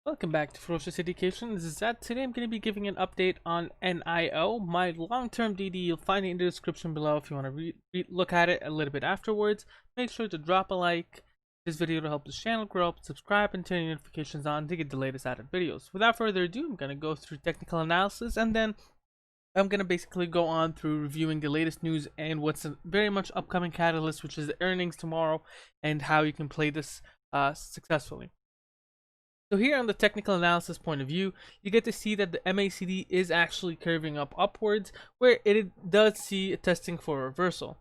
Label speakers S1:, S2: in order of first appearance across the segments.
S1: Welcome back to Ferocious Education. This is Zed. Today I'm going to be giving an update on NIO, my long-term DD. You'll find it in the description below if you want to look at it a little bit afterwards. Make sure to drop a like this video to help the channel grow, subscribe, and turn your notifications on to get the latest added videos. Without further ado, I'm going to go through technical analysis, and then I'm going to basically go on through reviewing the latest news and what's a very much upcoming catalyst, which is the earnings tomorrow, and how you can play this successfully. So here on the technical analysis point of view, you get to see that the MACD is actually curving upwards, where it does see a testing for a reversal.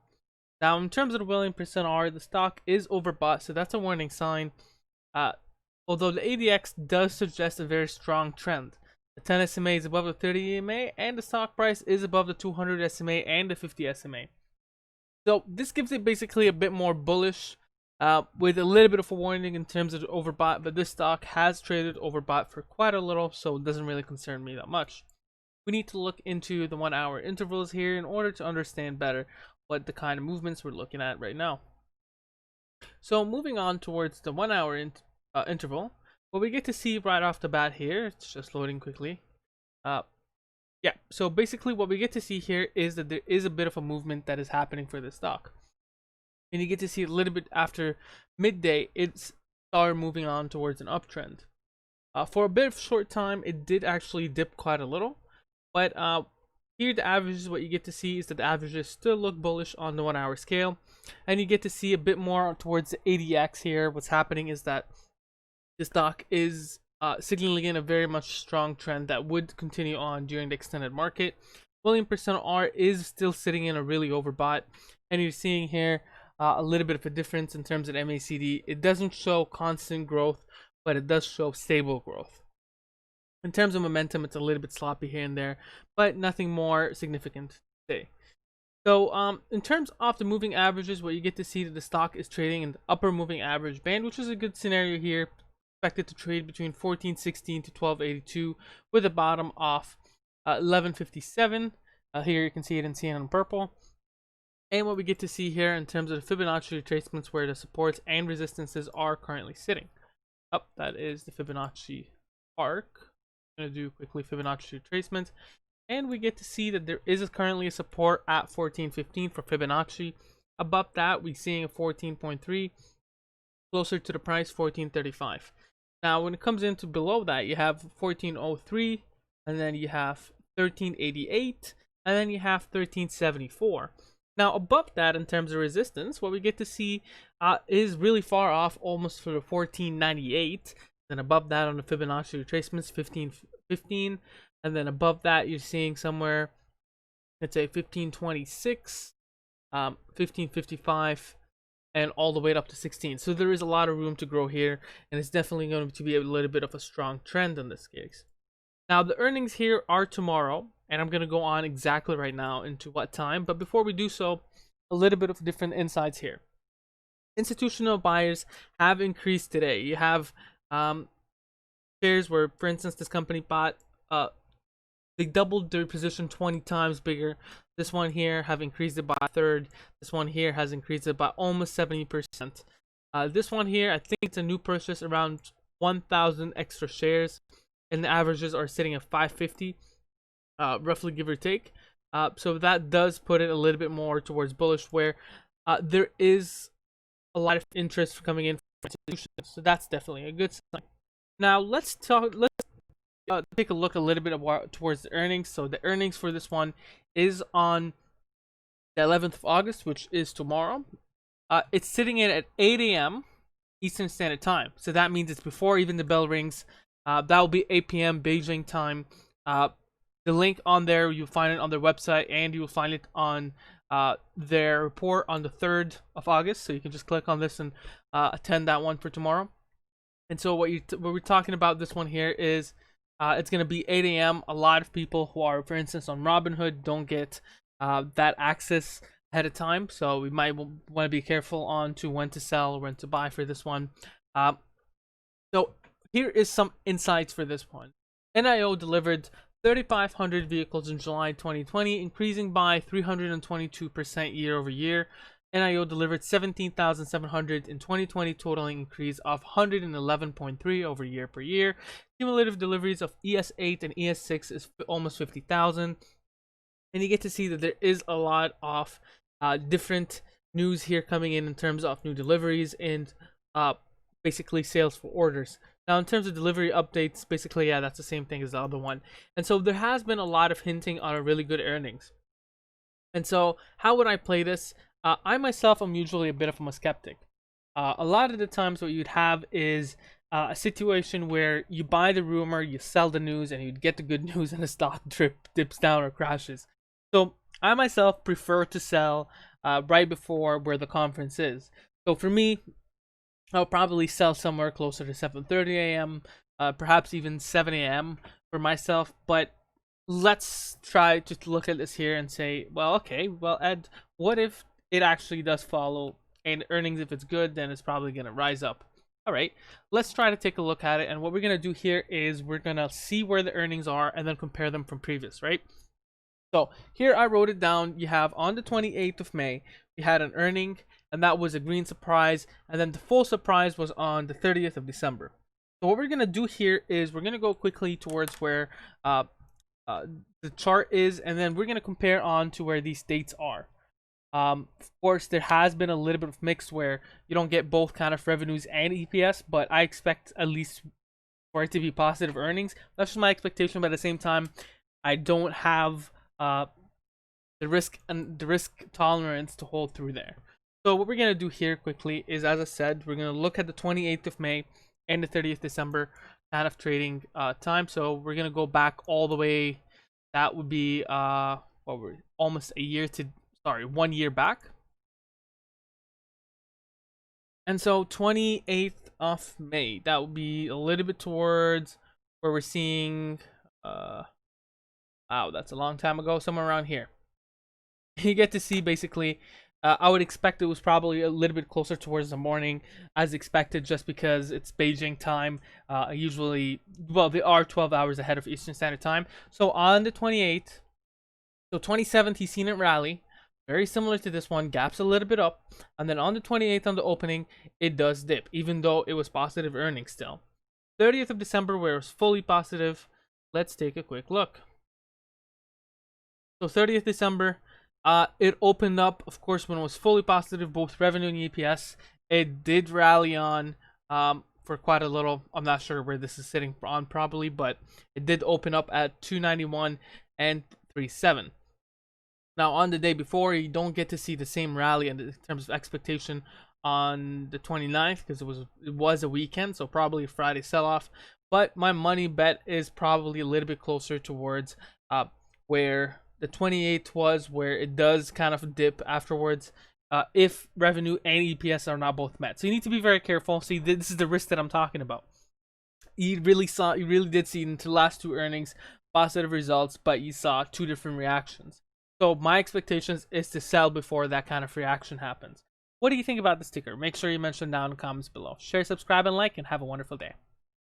S1: Now in terms of the willing percent R, the stock is overbought, so that's a warning sign. Although the ADX does suggest a very strong trend. The 10 SMA is above the 30 SMA, and the stock price is above the 200 SMA and the 50 SMA. So this gives it basically a bit more bullish, with a little bit of a warning in terms of the overbought, but this stock has traded overbought for quite a little, so it doesn't really concern me that much. We need to look into the 1 hour intervals here in order to understand better what the kind of movements we're looking at right now. So moving on towards the 1 hour interval, what we get to see right off the bat here, it's just loading quickly. Yeah, so basically what we get to see here is that there is a bit of a movement that is happening for this stock. And you get to see a little bit after midday, it started moving on towards an uptrend. For a bit of short time, it did actually dip quite a little. But here the averages, what you get to see is that the averages still look bullish on the 1 hour scale. And you get to see a bit more towards the ADX here. What's happening is that the stock is signaling in a very much strong trend that would continue on during the extended market. Willing percent R is still sitting in a really overbought. And you're seeing here a little bit of a difference in terms of MACD. It doesn't show constant growth, but it does show stable growth. In terms of momentum, it's a little bit sloppy here and there, but nothing more significant to say. So in terms of the moving averages, what you get to see that the stock is trading in the upper moving average band, which is a good scenario here. Expected to trade between 1416 to 1282 with a bottom off 1157. Here you can see it in cyan and purple. And what we get to see here in terms of the Fibonacci retracements, where the supports and resistances are currently sitting. That is the Fibonacci arc. I'm going to do quickly Fibonacci retracement. And we get to see that there is currently a support at 1415 for Fibonacci. Above that, we're seeing a 14.3. Closer to the price, 1435. Now, when it comes into below that, you have 1403. And then you have 1388. And then you have 1374. Now, above that, in terms of resistance, what we get to see is really far off, almost for the 1498. Then above that on the Fibonacci retracements, 1515. And then above that, you're seeing somewhere, let's say 1526, 1555, and all the way up to 16. So there is a lot of room to grow here, and it's definitely going to be a little bit of a strong trend in this case. Now, the earnings here are tomorrow, and I'm going to go on exactly right now into what time. But before we do so, a little bit of different insights here. Institutional buyers have increased today. You have shares where, for instance, this company bought, they doubled their position 20 times bigger. This one here have increased it by a third. This one here has increased it by almost 70%. This one here, I think it's a new purchase, around 1,000 extra shares. And the averages are sitting at 550, roughly, give or take. So that does put it a little bit more towards bullish, where there is a lot of interest coming in from institutions. So that's definitely a good sign. Now let's take a look a little bit towards the earnings. So the earnings for this one is on the 11th of August, which is tomorrow. It's sitting in at 8 a.m. Eastern Standard Time. So that means it's before even the bell rings. That will be 8 p.m. Beijing time. The link on there, you'll find it on their website, and you will find it on their report on the 3rd of August. So you can just click on this and attend that one for tomorrow. And so what we're talking about this one here is it's going to be 8 a.m. A lot of people who are, for instance, on Robinhood don't get that access ahead of time. So we might want to be careful on to when to sell or when to buy for this one. So here is some insights for this one. NIO delivered 3,500 vehicles in July 2020, increasing by 322% year over year. NIO delivered 17,700 in 2020, totaling increase of 111.3 over year per year. Cumulative deliveries of ES8 and ES6 is almost 50,000. And you get to see that there is a lot of different news here coming in terms of new deliveries and basically sales for orders. Now, in terms of delivery updates, basically, yeah, that's the same thing as the other one. And so there has been a lot of hinting on a really good earnings. And so how would I play this? I myself am usually a bit of a skeptic. A lot of the times what you'd have is a situation where you buy the rumor, you sell the news, and you'd get the good news and the stock dips down or crashes. So I myself prefer to sell right before where the conference is. So for me, I'll probably sell somewhere closer to 7:30 a.m., perhaps even 7 a.m. for myself. But let's try to look at this here and say, well, okay, well, Ed, what if it actually does follow and earnings, if it's good, then it's probably going to rise up. All right, let's try to take a look at it. And what we're going to do here is we're going to see where the earnings are and then compare them from previous, right? So here I wrote it down. You have on the 28th of May, we had an earning, and that was a green surprise. And then the full surprise was on the 30th of December. So what we're going to do here is we're going to go quickly towards where the chart is, and then we're going to compare on to where these dates are. Of course, there has been a little bit of mix where you don't get both kind of revenues and EPS, but I expect at least for it to be positive earnings. That's just my expectation, but at the same time, I don't have the risk tolerance to hold through there. So what we're going to do here quickly is, as I said, we're going to look at the 28th of May and the 30th December kind of trading time. So we're going to go back all the way. That would be we're almost a year to 1 year back. And so 28th of May, that would be a little bit towards where we're seeing wow, that's a long time ago, somewhere around here. You get to see basically I would expect it was probably a little bit closer towards the morning as expected, just because it's Beijing time. Usually, well, they are 12 hours ahead of Eastern Standard Time. So on the 28th, so 27th, he's seen it rally. Very similar to this one, gaps a little bit up. And then on the 28th, on the opening, it does dip, even though it was positive earnings still. 30th of December, where it was fully positive. Let's take a quick look. So 30th December, it opened up, of course, when it was fully positive, both revenue and EPS. It did rally on for quite a little. I'm not sure where this is sitting on probably, but it did open up at 291 and 37. Now, on the day before, you don't get to see the same rally in terms of expectation on the 29th because it was a weekend, so probably a Friday sell-off. But my money bet is probably a little bit closer towards where the 28th was, where it does kind of dip afterwards if revenue and EPS are not both met. So you need to be very careful. See, this is the risk that I'm talking about. You really did see into the last two earnings positive results, but you saw two different reactions. So my expectations is to sell before that kind of reaction happens. What do you think about this ticker? Make sure you mention down in the comments below. Share, subscribe, and like, and have a wonderful day.